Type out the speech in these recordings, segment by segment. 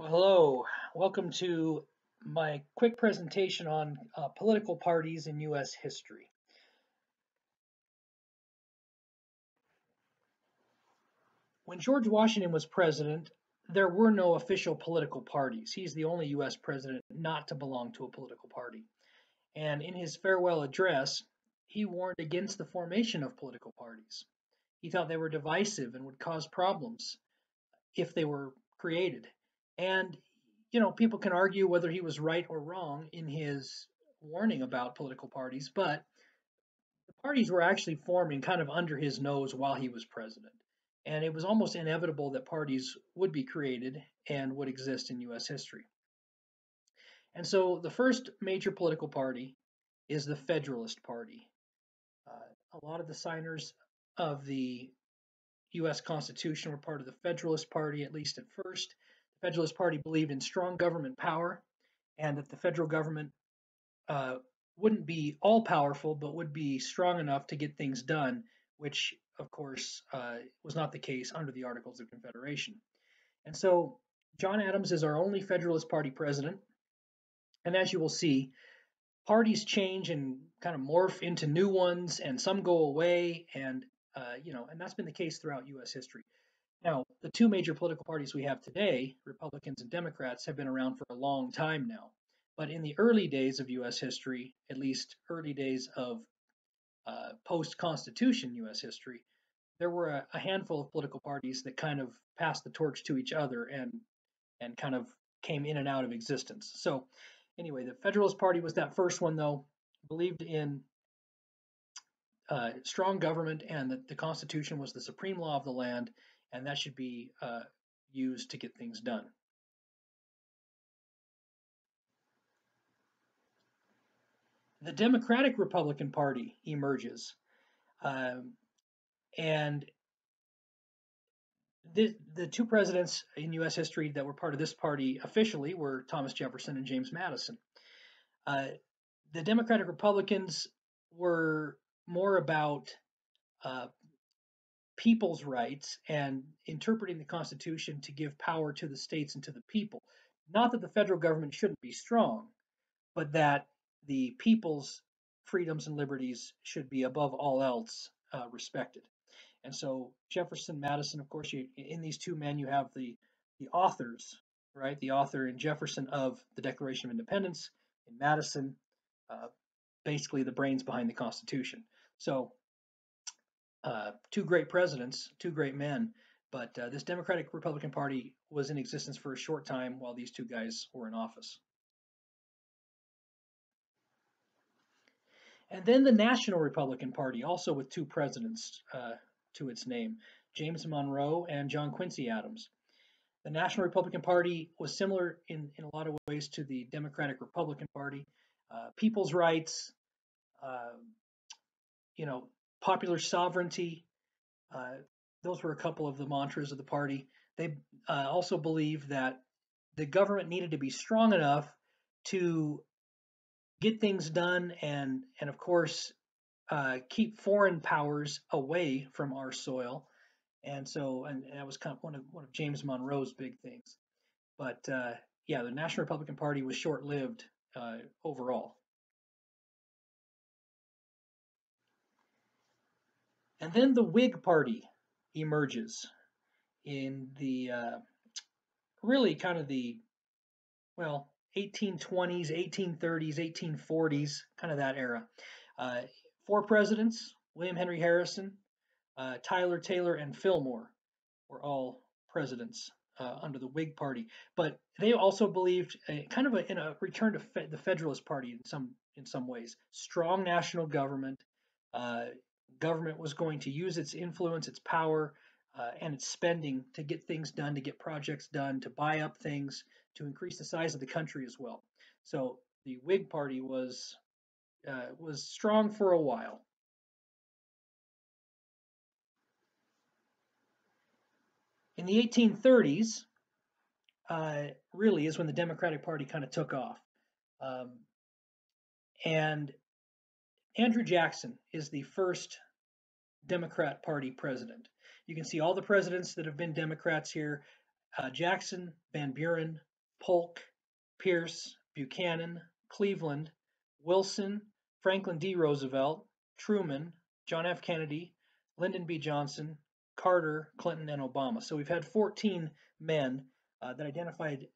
Well, hello, welcome to my quick presentation on political parties in U.S. history. When George Washington was president, there were no official political parties. He's the only U.S. president not to belong to a political party. And in his farewell address, he warned against the formation of political parties. He thought they were divisive and would cause problems if they were created. And people can argue whether he was right or wrong in his warning about political parties, but the parties were actually forming kind of under his nose while he was president. And it was almost inevitable that parties would be created and would exist in US history. And so the first major political party is the Federalist Party. A lot of the signers of the US Constitution were part of the Federalist Party, at least at first. The Federalist Party believed in strong government power and that the federal government wouldn't be all powerful, but would be strong enough to get things done, which, of course, was not the case under the Articles of Confederation. And so John Adams is our only Federalist Party president. And as you will see, parties change and kind of morph into new ones, and some go away, and that's been the case throughout U.S. history. Now, the two major political parties we have today, Republicans and Democrats, have been around for a long time now. But in the early days of U.S. history, at least early days of post-Constitution U.S. history, there were a handful of political parties that kind of passed the torch to each other and kind of came in and out of existence. So anyway, the Federalist Party was that first one, though, believed in strong government and that the Constitution was the supreme law of the land, and that should be used to get things done. The Democratic Republican Party emerges, and the two presidents in U.S. history that were part of this party officially were Thomas Jefferson and James Madison. The Democratic Republicans were more about people's rights and interpreting the Constitution to give power to the states and to the people. Not that the federal government shouldn't be strong, but that the people's freedoms and liberties should be above all else respected. And so Jefferson, Madison, of course, in these two men, you have the authors, right? The author in Jefferson of the Declaration of Independence, in Madison, basically the brains behind the Constitution. So two great presidents, two great men, but this Democratic Republican Party was in existence for a short time while these two guys were in office. And then the National Republican Party, also with two presidents to its name, James Monroe and John Quincy Adams. The National Republican Party was similar in a lot of ways to the Democratic Republican Party. People's rights, popular sovereignty, those were a couple of the mantras of the party. They also believed that the government needed to be strong enough to get things done and of course keep foreign powers away from our soil, and that was kind of one of James Monroe's big things. But yeah, the National Republican Party was short-lived overall. And then the Whig Party emerges in the really kind of the 1820s, 1830s, 1840s, kind of that era. Four presidents, William Henry Harrison, Tyler, Taylor, and Fillmore were all presidents under the Whig Party. But they also believed in a return to the Federalist Party in some ways. Strong national government. Government was going to use its influence, its power, and its spending to get things done, to get projects done, to buy up things, to increase the size of the country as well. So the Whig Party was strong for a while. In the 1830s, really is when the Democratic Party kind of took off. And Andrew Jackson is the first Democrat Party president. You can see all the presidents that have been Democrats here. Jackson, Van Buren, Polk, Pierce, Buchanan, Cleveland, Wilson, Franklin D. Roosevelt, Truman, John F. Kennedy, Lyndon B. Johnson, Carter, Clinton, and Obama. So we've had 14 men that identified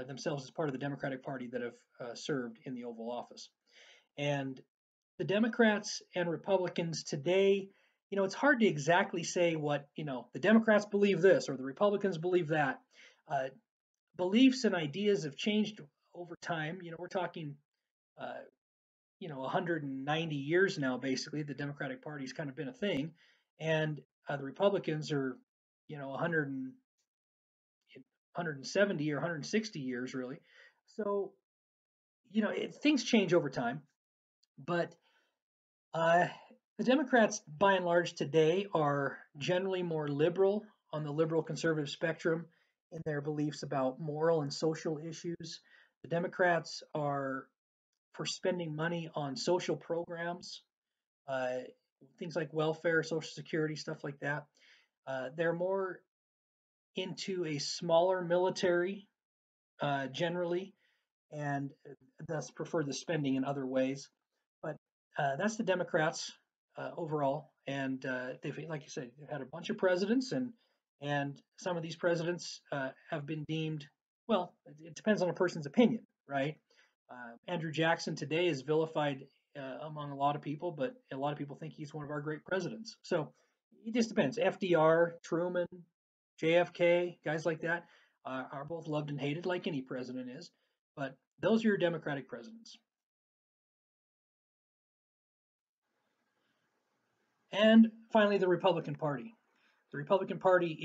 themselves as part of the Democratic Party that have served in the Oval Office. And the Democrats and Republicans today, it's hard to exactly say what, the Democrats believe this or the Republicans believe that. Beliefs and ideas have changed over time. We're talking, 190 years now, basically. The Democratic Party's kind of been a thing. And the Republicans are, 170 or 160 years, really. So, things change over time. But the Democrats, by and large, today are generally more liberal on the liberal conservative spectrum in their beliefs about moral and social issues. The Democrats are for spending money on social programs, things like welfare, Social Security, stuff like that. They're more into a smaller military generally, and thus prefer the spending in other ways. But that's the Democrats overall, and they've, like you said, they've had a bunch of presidents, and some of these presidents have been deemed, well, it depends on a person's opinion, right? Andrew Jackson today is vilified among a lot of people, but a lot of people think he's one of our great presidents. So it just depends. FDR, Truman, JFK, guys like that are both loved and hated, like any president is. But those are your Democratic presidents. And finally, the Republican Party. The Republican Party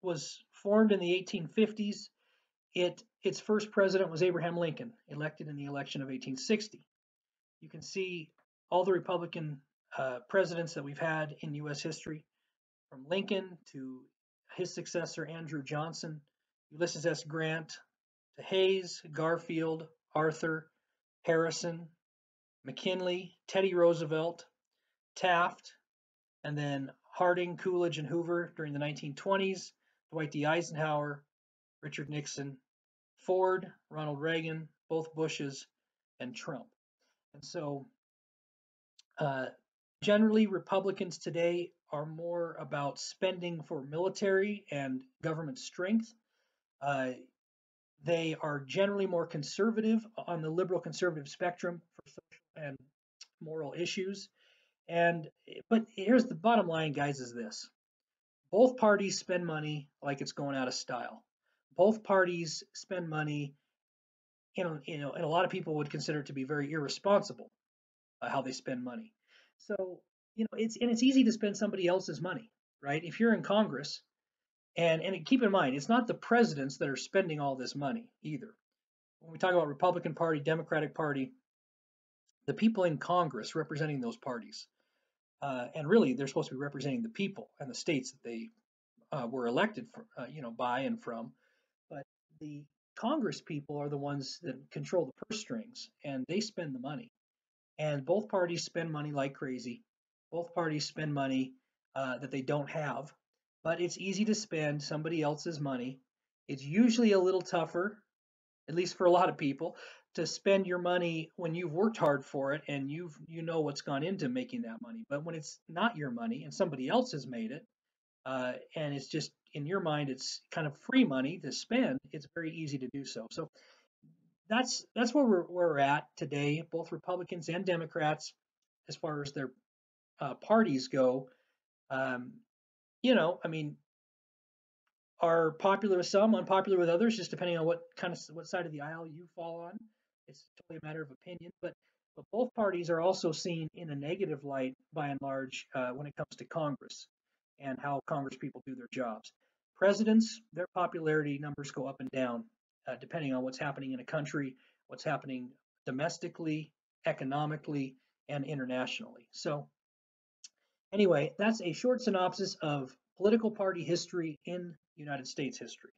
was formed in the 1850s. Its first president was Abraham Lincoln, elected in the election of 1860. You can see all the Republican presidents that we've had in U.S. history, from Lincoln to his successor, Andrew Johnson, Ulysses S. Grant, to Hayes, Garfield, Arthur, Harrison, McKinley, Teddy Roosevelt, Taft, and then Harding, Coolidge, and Hoover during the 1920s, Dwight D. Eisenhower, Richard Nixon, Ford, Ronald Reagan, both Bushes, and Trump. And so generally, Republicans today are more about spending for military and government strength. They are generally more conservative on the liberal conservative spectrum for social and moral issues. But here's the bottom line, guys, is this. Both parties spend money like it's going out of style. Both parties spend money, and a lot of people would consider it to be very irresponsible how they spend money. So, it's easy to spend somebody else's money, right? If you're in Congress, and keep in mind, it's not the presidents that are spending all this money either. When we talk about Republican Party, Democratic Party, the people in Congress representing those parties, and really they're supposed to be representing the people and the states that they were elected for, by and from. But the Congress people are the ones that control the purse strings, and they spend the money. And both parties spend money like crazy. Both parties spend money that they don't have. But it's easy to spend somebody else's money. It's usually a little tougher, at least for a lot of people, to spend your money when you've worked hard for it and you know what's gone into making that money. But when it's not your money and somebody else has made it, and it's just in your mind, it's kind of free money to spend, it's very easy to do so. So that's where we're at today, both Republicans and Democrats, as far as their parties go. I mean, are popular with some, unpopular with others, just depending on what side of the aisle you fall on. It's totally a matter of opinion, but both parties are also seen in a negative light by and large when it comes to Congress and how Congress people do their jobs. Presidents, their popularity numbers go up and down depending on what's happening in a country, what's happening domestically, economically, and internationally. So anyway, that's a short synopsis of political party history in United States history.